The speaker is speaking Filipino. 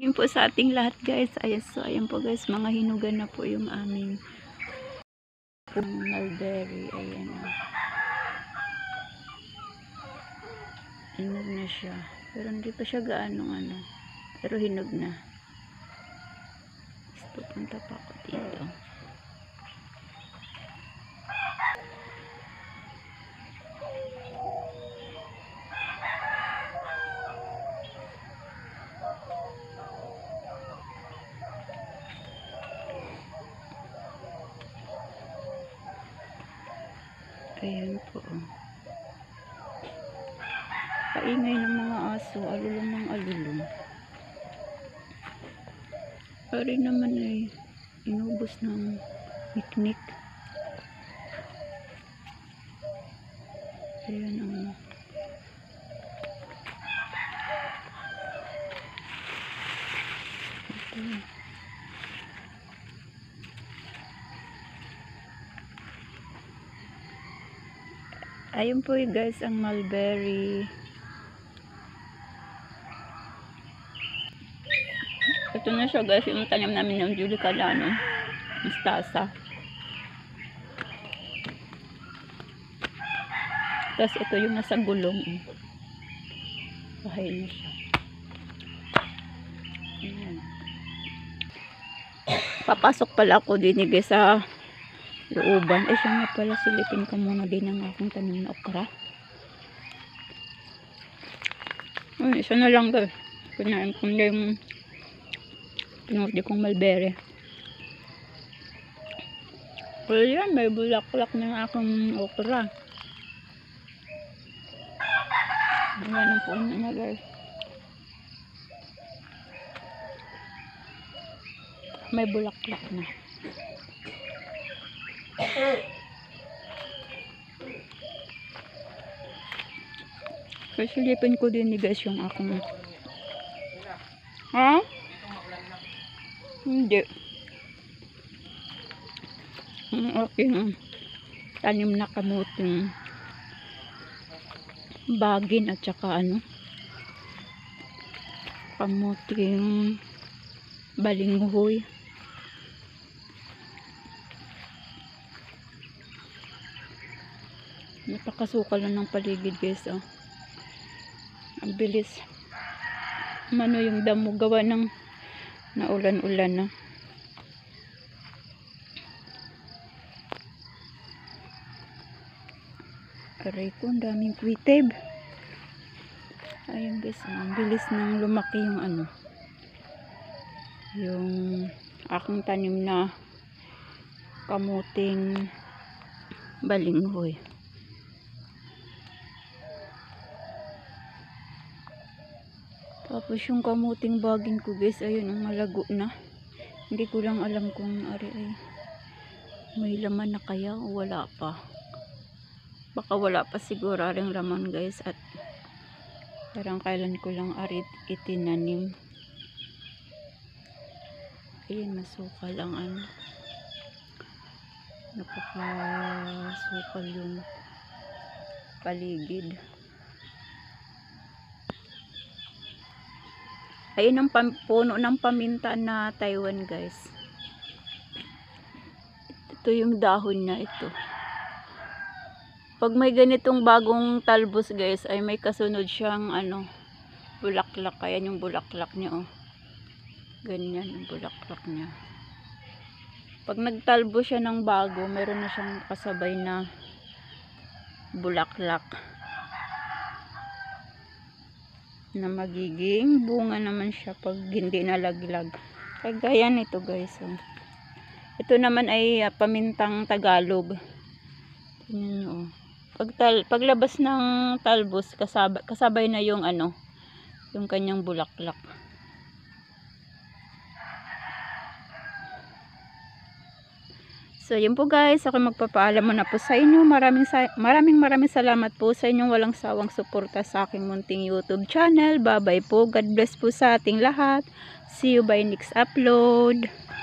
Yun po sa ating lahat guys. Ayan po guys, mga hinugan na po yung aming mulberry. Ayan. Hinog na siya. Pero hindi pa siya gaano pero hinog na. Pupunta pa ako dito. Ayan po. Paingay ng mga aso. Alulong ng alulong. Pari naman ay inubos ng piknik. Ayan ang ito. Ayun po guys ang mulberry. Ito na siya guys, yung tanim namin ng Julie Calano. Mustasa. Tapos ito yung nasa gulong. Bahay na siya. Ayan. Papasok pala ako din guys sa looban. Siya nga pala, silipin ko muna din ang aking tanim na okra. Isa na lang guys. Kinain ko na yung pinordi kong mulberry. Well yan, may bulaklak ng aking okra. Ayan ang puno na guys. May bulaklak na. Silipin ko din guys yung aking hindi ang aking tanim na kamuting bagin at saka kamuting balinghoy. Napakasukal na ng paligid guys. Ang bilis yung damo gawa ng naulan-ulan na. Aray ko, ang daming kwitib. Ayun guys, ang bilis nang lumaki yung yung aking tanim na kamuting balinghoy. Tapos yung kamuting bagin ko guys, ayun ang malago na. Hindi ko lang alam kung ay may laman na kaya o wala pa. Baka wala pa siguro ring laman guys, at parang kailan ko lang itinanim. Ayun, masukal ang napakasukal yung paligid. Ayun ang puno ng paminta na Taiwan guys. Ito yung dahon na ito. Pag may ganitong bagong talbos guys, ay may kasunod siyang bulaklak. Ayan yung bulaklak niya Ganyan yung bulaklak niya. Pag nagtalbo siya ng bago, meron na siyang kasabay na bulaklak na magiging bunga naman siya pag hindi nalaglag. Kagaya nito guys. Ito naman ay pamintang Tagalog. Tingnan nyo. Paglabas ng talbos, kasabay na yung yung kanyang bulaklak. So yun po guys, ako magpapaalam muna po sa inyo. Maraming salamat po sa inyong walang sawang suporta sa aking munting YouTube channel. Bye bye po. God bless po sa ating lahat. See you by next upload.